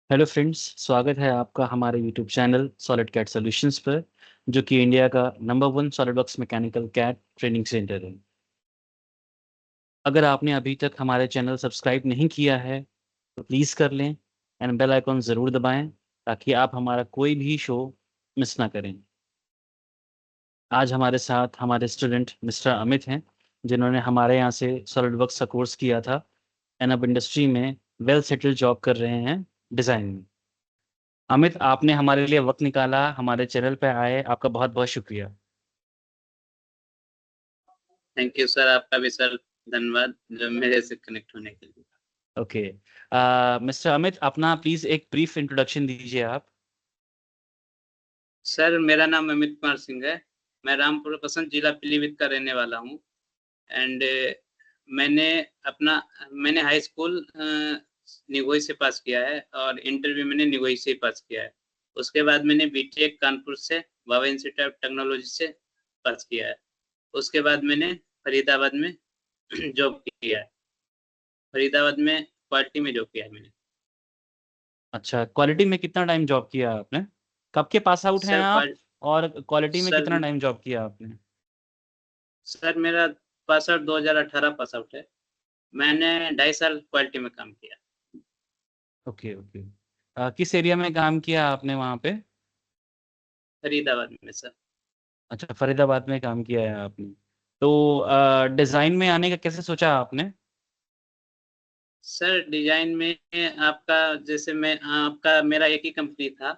Hello friends, स्वागत है आपका हमारे YouTube channel solid CAD solutions पर, जो कि इंडिया का number 1 SolidWorks mechanical CAD training centre है। अगर आपने अभी तक हमारे चैनल सब्सक्राइब नहीं किया है तो प्लीज़ कर लें एंड बेल आइकॉन ज़रूर दबाएं ताकि आप हमारा कोई भी शो मिस ना करें। आज हमारे साथ हमारे स्टूडेंट मिस्टर अमित हैं, जिन्होंने हमारे यहाँ से सॉलिडवर्क्स का कोर्स किया था एंड अब इंडस्ट्री में वेल सेटल्ड जॉब कर रहे हैं डिज़ाइन में। अमित, आपने हमारे लिए वक्त निकाला, हमारे चैनल पे आए, आपका बहुत बहुत शुक्रिया। Thank you sir. आपका भी सर धन्यवाद जो मेरे से कनेक्ट होने के लिए। ओके, मिस्टर अमित, अपना प्लीज एक ब्रीफ इंट्रोडक्शन दीजिए आप। सर मेरा नाम अमित कुमार सिंह है। मैं रामपुर पसंद जिला पीलीभीत का रहने वाला हूँ। एंड मैंने अपना मैंने हाई स्कूल निगोई से पास किया है और इंटर भी मैंने निगोई से ही पास किया है। उसके बाद मैंने बीटेक कानपुर से बाबा इंस्टीट्यूट ऑफ टेक्नोलॉजी से पास किया है। उसके बाद मैंने फरीदाबाद में जॉब किया है। फरीदाबाद में क्वालिटी में जॉब किया है मैंने। अच्छा, क्वालिटी में कितना टाइम जॉब किया आपने? कब के पास आउट हैं सर आप? और क्वालिटी में कितना सर टाइम जॉब किया आपने? सर मेरा पास आउट 2018 पास आउट है। मैंने 2.5 साल क्वालिटी में काम किया। Okay okay. किस एरिया में काम किया आपने वहाँ पे? फरीदाबाद में सर। अच्छा, फरीदाबाद में काम किया है आपने। तो डिज़ाइन में आने का कैसे सोचा आपने? सर डिजाइन में आपका जैसे मैं आपका मेरा एक ही कंपनी था,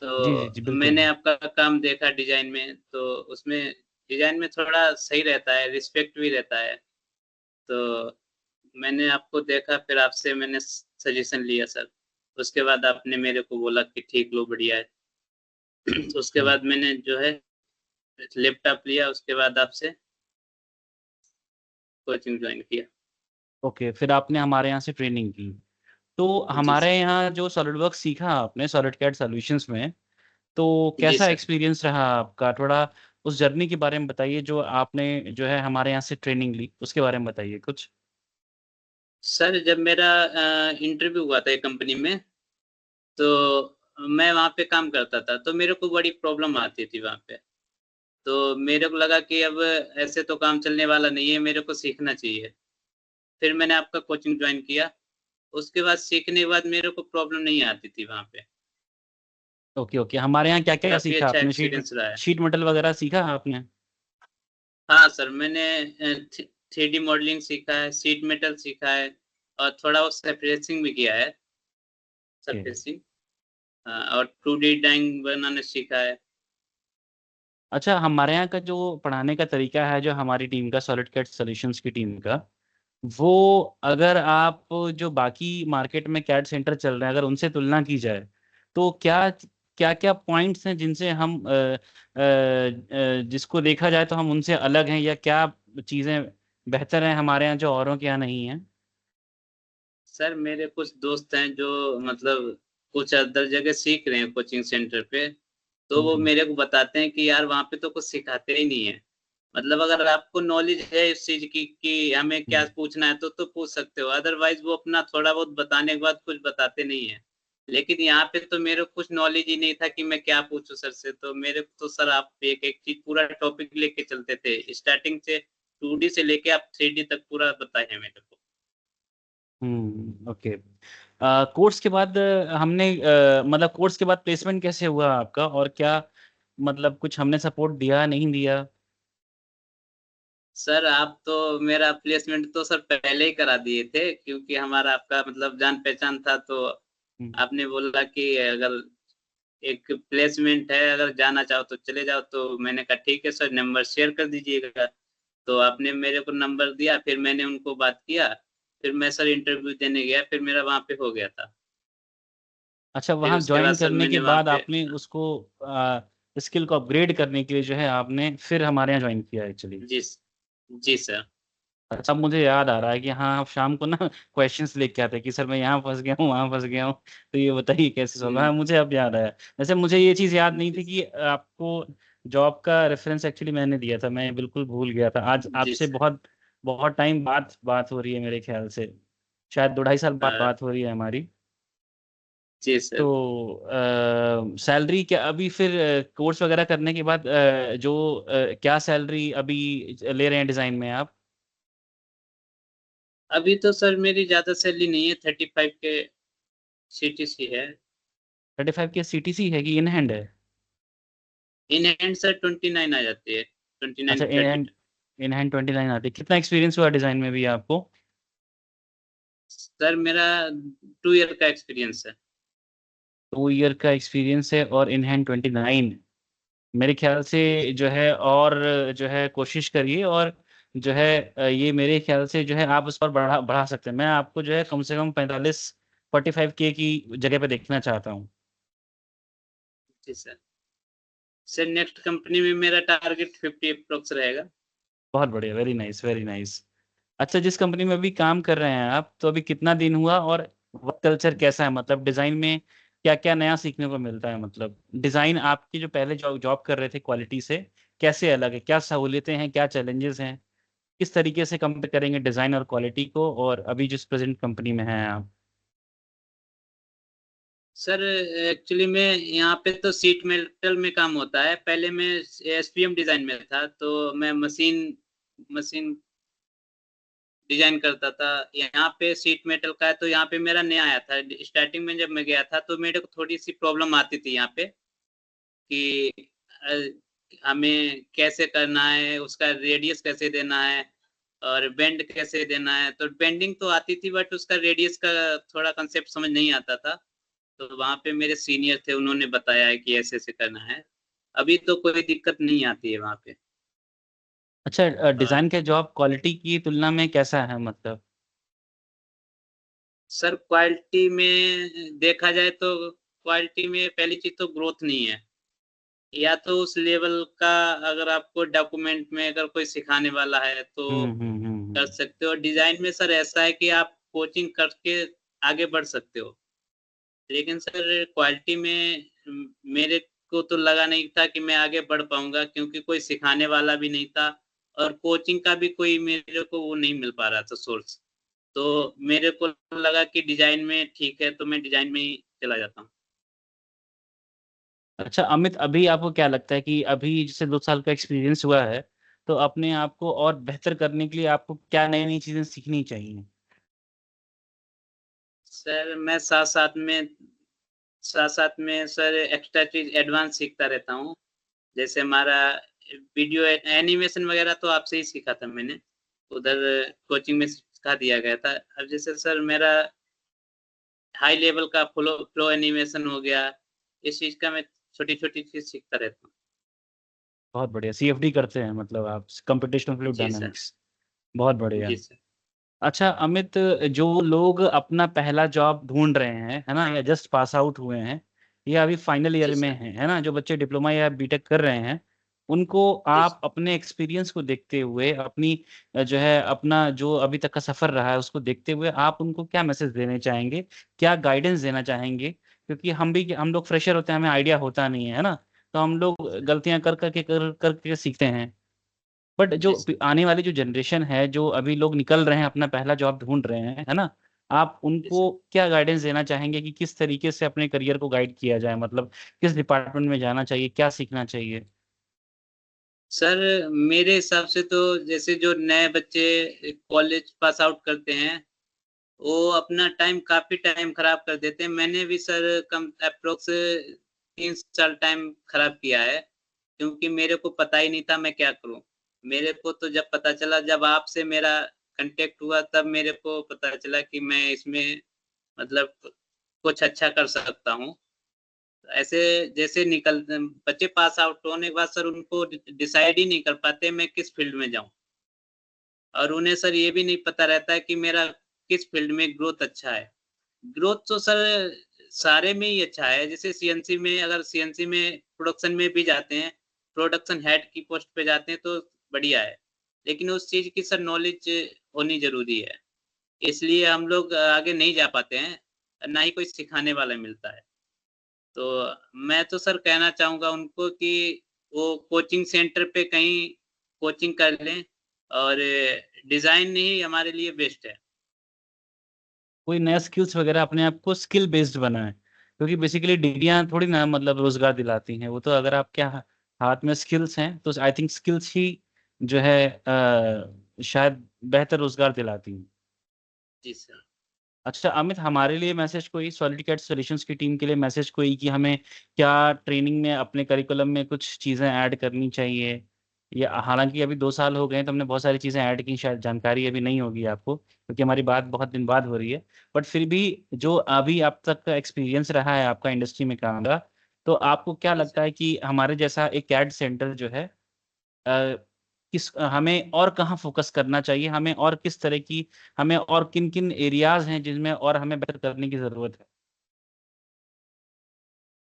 जी जी जी, तो बिल्कुल। मैंने आपका काम देखा डिजाइन में, तो उसमें डिजाइन में थोड़ा सही रहता है, रिस्पेक्ट भी रहता है। तो मैंने आपको देखा, फिर आपसे मैंने सजेशन लिया सर। उसके बाद आपने मेरे को बोला कि ठीक लो, बढ़िया है। उसके हम्म। बाद मैंने जो है लैपटॉप लिया, उसके बाद आपसे कोचिंग ज्वाइन किया। ओके, फिर आपने हमारे यहाँ से ट्रेनिंग की। तो जी हमारे सर। यहाँ जो सॉलिडवर्क्स सीखा आपने सॉलिड कैड सॉल्यूशंस में, तो जी कैसा सर। एक्सपीरियंस रहा आपका? थोड़ा उस जर्नी के बारे में बताइए, जो आपने जो है हमारे यहाँ से ट्रेनिंग ली, उसके बारे में बताइए कुछ। सर जब मेरा इंटरव्यू हुआ था एक कंपनी में, तो मैं वहाँ पे काम करता था, तो मेरे को बड़ी प्रॉब्लम आती थी वहाँ पे। तो मेरे को लगा कि अब ऐसे तो काम चलने वाला नहीं है, मेरे को सीखना चाहिए। फिर मैंने आपका कोचिंग ज्वाइन किया। उसके बाद सीखने के बाद मेरे को प्रॉब्लम नहीं आती थी वहाँ पे। ओके ओके, हमारे यहाँ क्या क्या काफी सीखा अच्छा आपने? एक्सपीरियंस रहा है। शीट मेटल वगैरह सीखा आपने? हाँ सर, मैंने 3D मॉडलिंग सीखा है, सीट मेटल सीखा है, और थोड़ा वो सरफेसिंग भी किया है। ओके। सरफेसिंग। हाँ, और 2D ड्राइंग बनाना सीखा है। अच्छा, हमारे यहाँ का जो पढ़ाने का तरीका है, जो हमारी टीम का, सॉलिड कैड सॉल्यूशंस की टीम का, वो अगर आप जो बाकी मार्केट में कैड सेंटर चल रहे हैं, अगर उनसे तुलना की जाए, तो क्या क्या क्या पॉइंट्स हैं जिनसे हम जिसको देखा जाए तो हम उनसे अलग हैं, या क्या चीज़ें बेहतर हैं हमारे यहाँ जो औरों के यहाँ नहीं है? सर मेरे कुछ दोस्त हैं जो मतलब कुछ अदर जगह सीख रहे हैं कोचिंग सेंटर पे, तो वो हम्म। मेरे को बताते हैं कि यार वहाँ पे तो कुछ सिखाते ही नहीं है। मतलब अगर आपको नॉलेज है इस चीज की कि हमें क्या हम्म। पूछना है तो पूछ सकते हो, अदरवाइज वो अपना थोड़ा बहुत बताने के बाद कुछ बताते नहीं है। लेकिन यहाँ पे तो मेरे को कुछ नॉलेज ही नहीं था कि मैं क्या पूछूं सर से। तो मेरे को तो सर आप एक एक चीज पूरा टॉपिक लेके चलते थे, स्टार्टिंग से 2D से लेके आप 3D तक पूरा बताए हैं मेरे को। ओके। कोर्स के बाद हमने मतलब कोर्स के बाद प्लेसमेंट कैसे हुआ आपका, और क्या मतलब कुछ हमने सपोर्ट दिया नहीं दिया? सर आप तो मेरा प्लेसमेंट तो सर पहले ही करा दिए थे, क्योंकि हमारा आपका मतलब जान पहचान था। तो हम्म। आपने बोला कि अगर एक प्लेसमेंट है, अगर जाना चाहो तो चले जाओ। तो मैंने कहा ठीक है सर, नंबर शेयर कर दीजिएगा। तो आपने मेरे को नंबर दिया, फिर मैंने उनको बात किया। फिर मैं सर इंटरव्यू देने गया, फिर मेरा वहां पे हो गया था। अच्छा, फिर वहाँ उसके बाद ज्वाइन सर करने के मैंने वहां बाद पे। आपने उसको स्किल को अपग्रेड करने के लिए जो है आपने फिर हमारे यहाँ ज्वाइन किया एक्चुअली। जी। जी सर। अच्छा, अब मुझे याद आ रहा है कि हाँ, आप शाम को ना क्वेश्चंस लेके आते हैं कि सर मैं यहाँ फंस गया हूँ, वहाँ फंस गया हूँ, तो ये बताइए कैसे सॉल्व। हाँ, मुझे अब याद आया। वैसे मुझे ये चीज़ याद नहीं जी। थी कि आपको जॉब का रेफरेंस एक्चुअली मैंने दिया था, मैं बिल्कुल भूल गया था। आज जी आपसे सर। बहुत बहुत टाइम बाद बात हो रही है मेरे ख्याल से, शायद 2 ढाई साल बाद अ, बात हो रही है हमारी। जी सर। तो सैलरी क्या अभी फिर कोर्स वगैरह करने के बाद क्या सैलरी अभी ले रहे हैं डिज़ाइन में आप? अभी तो सर मेरी ज़्यादा सैलरी नहीं है, 35 के सीटीसी है। 35 की सीटीसी है कि इन हैंड है? इन हैंड सर 29 आ जाती है, 29 अच्छा, इन 30। हैंड, इन हैंड 29 आती है। कितना एक्सपीरियंस हुआ डिज़ाइन में भी आपको? सर मेरा 2 ईयर का एक्सपीरियंस है। 2 ईयर का एक्सपीरियंस है और इन हैंड 29। मेरे ख्याल से जो है, और जो है कोशिश करिए, और जो है ये मेरे ख्याल से जो है आप उस पर बढ़ा बढ़ा सकते हैं। मैं आपको जो है कम से कम 45 के की जगह पे देखना चाहता हूँ। जी सर। सर नेक्स्ट कंपनी में मेरा टारगेट 50 अप्रोक्स रहेगा। बहुत बढ़िया, वेरी नाइस, वेरी नाइस। अच्छा, जिस कंपनी में अभी काम कर रहे हैं आप, तो अभी कितना दिन हुआ, और वर्क कल्चर कैसा है? मतलब डिज़ाइन में क्या-क्या नया सीखने को मिलता है? मतलब डिज़ाइन आपकी जो पहले जॉब जॉब कर रहे थे क्वालिटी से, कैसे अलग है? क्या सहूलियतें हैं, क्या चैलेंजेस हैं? किस तरीके से कंपेयर करेंगे डिज़ाइन और क्वालिटी को, और अभी जिस प्रेज़ेंट कंपनी में हैं आप? सर एक्चुअली में यहाँ पे तो सीट मेटल में काम होता है। पहले मैं एसपीएम डिजाइन में था, तो मैं मशीन मशीन डिजाइन करता था। यहाँ पे सीट मेटल का है, तो यहाँ पे मेरा नया आया था। स्टार्टिंग में जब मैं गया था तो मेरे को थोड़ी सी प्रॉब्लम आती थी यहाँ पे कि हमें कैसे करना है, उसका रेडियस कैसे देना है और बेंड कैसे देना है। तो बेंडिंग तो आती थी, बट उसका रेडियस का थोड़ा कंसेप्ट समझ नहीं आता था। तो वहाँ पे मेरे सीनियर थे, उन्होंने बताया है कि ऐसे ऐसे करना है। अभी तो कोई दिक्कत नहीं आती है वहाँ पे। अच्छा, और डिज़ाइन का जॉब क्वालिटी की तुलना में कैसा है मतलब? सर क्वालिटी में देखा जाए तो क्वालिटी में पहली चीज तो ग्रोथ नहीं है। या तो उस लेवल का अगर आपको डॉक्यूमेंट में अगर कोई सिखाने वाला है तो हुँ, हुँ, हुँ, कर हुँ। सकते हो। डिजाइन में सर ऐसा है कि आप कोचिंग करके आगे बढ़ सकते हो। लेकिन सर क्वालिटी में मेरे को तो लगा नहीं था कि मैं आगे बढ़ पाऊंगा, क्योंकि कोई सिखाने वाला भी नहीं था और कोचिंग का भी कोई मेरे को वो नहीं मिल पा रहा था सोर्स। तो मेरे को लगा कि डिजाइन में ठीक है, तो मैं डिजाइन में ही चला जाता हूँ। अच्छा अमित, अभी आपको क्या लगता है कि अभी जैसे 2 साल का एक्सपीरियंस हुआ है, तो अपने आप को और बेहतर करने के लिए आपको क्या नई-नई चीज़ें सीखनी चाहिए? सर मैं साथ साथ में सर एक्स्ट्रा चीज एडवांस सीखता रहता हूँ। जैसे हमारा वीडियो एनिमेशन वगैरह तो आपसे ही सीखा था मैंने, उधर कोचिंग में सिखा दिया गया था। अब जैसे सर मेरा हाई लेवल का फ्लो फ्लो एनिमेशन हो गया, इस चीज का मैं छोटी छोटी चीज सीखता रहता हूँ। बहुत बढ़िया, सीएफडी करते हैं मतलब आप, कम्प्यूटेशनल फ्लूइड जी सर। डायनामिक्स। बहुत बढ़िया। जी सर। अच्छा अमित, जो लोग अपना पहला जॉब ढूँढ रहे हैं, है ना? या जस्ट पास आउट हुए हैं, या अभी फाइनल जी ईयर में सर। हैं, है ना? जो बच्चे डिप्लोमा या बीटेक कर रहे हैं, उनको जी आप सर। अपने एक्सपीरियंस को देखते हुए, अपनी जो है अपना जो अभी तक का सफ़र रहा है, उसको देखते हुए आप उनको क्या मैसेज देने चाहेंगे? क्या गाइडेंस देना चाहेंगे? क्योंकि हम लोग फ्रेशर होते हैं, हमें आइडिया होता नहीं है ना? तो हम लोग जी सर। गलतियाँ कर के सीखते हैं। बट जो जी सर। आने वाली जो जनरेशन है, जो अभी लोग निकल रहे हैं, अपना पहला जॉब ढूँढ रहे हैं, है ना? आप जी उनको सर। क्या गाइडेंस देना चाहेंगे कि किस तरीके से अपने करियर को गाइड किया जाए? मतलब किस डिपार्टमेंट में जाना चाहिए, क्या सीखना चाहिए? सर मेरे हिसाब से तो जैसे जो नए बच्चे कॉलेज पास आउट करते हैं, वो अपना टाइम काफी टाइम खराब कर देते हैं। मैंने भी सर कम अप्रोक्स 3 साल टाइम खराब किया है, क्योंकि मेरे को पता ही नहीं था मैं क्या करूं। मेरे को तो जब पता चला, जब आपसे मेरा कांटेक्ट हुआ, तब मेरे को पता चला कि मैं इसमें मतलब कुछ अच्छा कर सकता हूँ। ऐसे जैसे बच्चे पास आउट होने के बाद सर उनको डिसाइड ही नहीं कर पाते मैं किस फील्ड में जाऊं, और उन्हें सर ये भी नहीं पता रहता है कि मेरा किस फील्ड में ग्रोथ अच्छा है। ग्रोथ तो सर सारे में ही अच्छा है। जैसे सीएनसी में, अगर सीएनसी में प्रोडक्शन में भी जाते हैं, प्रोडक्शन हेड की पोस्ट पे जाते हैं तो बढ़िया है। लेकिन उस चीज की सर नॉलेज होनी जरूरी है, इसलिए हम लोग आगे नहीं जा पाते हैं, ना ही कोई सिखाने वाला मिलता है। तो मैं तो सर कहना चाहूंगा उनको कि वो कोचिंग सेंटर पे कहीं कोचिंग कर लें, और डिजाइन ही हमारे लिए बेस्ट है। कोई नया स्किल्स वगैरह अपने आप को स्किल बेस्ड बनाएँ। क्योंकि बेसिकली डिग्रियां थोड़ी ना मतलब रोजगार दिलाती हैं, वो तो अगर आपके हाथ में स्किल्स हैं तो आई थिंक स्किल्स ही जो है शायद बेहतर रोजगार दिलाती हैं। जी सर। अच्छा अमित, हमारे लिए मैसेज कोई, सॉलिड सॉल्यूशंस की टीम के लिए मैसेज कोई कि हमें क्या ट्रेनिंग में अपने करिकुलम में कुछ चीज़ें ऐड करनी चाहिए? या हालांकि अभी 2 साल हो गए हैं तो हमने बहुत सारी चीज़ें ऐड की, शायद जानकारी अभी नहीं होगी आपको क्योंकि हमारी बात बहुत दिन बाद हो रही है, बट फिर भी जो अभी आप तक का एक्सपीरियंस रहा है आपका इंडस्ट्री में काम का, तो आपको क्या जी लगता सर। है कि हमारे जैसा एक कैड सेंटर जो है किस हमें और कहाँ फोकस करना चाहिए, हमें और किस तरह की, हमें और किन किन एरियाज हैं जिनमें और हमें बेहतर करने की जरूरत है?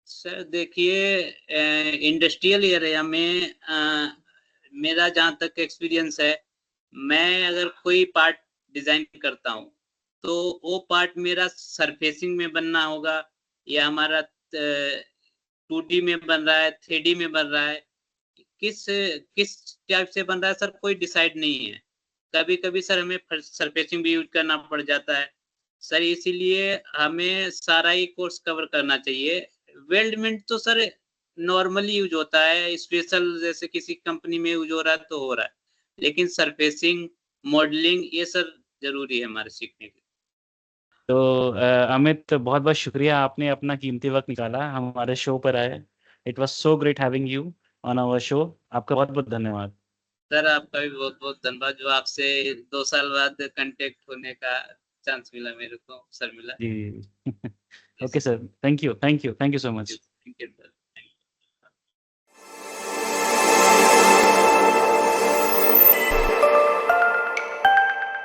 सर देखिए, इंडस्ट्रियल एरिया में मेरा जहाँ तक एक्सपीरियंस है, मैं अगर कोई पार्ट डिजाइन करता हूँ तो वो पार्ट मेरा सरफेसिंग में बनना होगा या हमारा 2D में बन रहा है, 3D में बन रहा है, किस किस टाइप से बन रहा है सर, कोई डिसाइड नहीं है। कभी कभी सर हमें सरफेसिंग भी यूज करना पड़ जाता है सर, इसीलिए हमें सारा ही कोर्स कवर करना चाहिए। वेल्डमेंट तो सर नॉर्मली यूज होता है, स्पेशल जैसे किसी कंपनी में यूज हो रहा है तो हो रहा है, लेकिन सरफेसिंग, मॉडलिंग ये सर जरूरी है हमारे सीखने के लिए। तो अमित, बहुत बहुत शुक्रिया, आपने अपना कीमती वक्त निकाला हमारे शो पर आए। It was so great having you on our show. आपका बहुत बहुत धन्यवाद। सर आपका भी बहुत बहुत धन्यवाद, जो आपसे 2 साल बाद कांटेक्ट होने का चांस मिला मेरे को, सर मिला। जी जी okay sir. Sir, thank you, thank you, thank you so much. Thank you sir.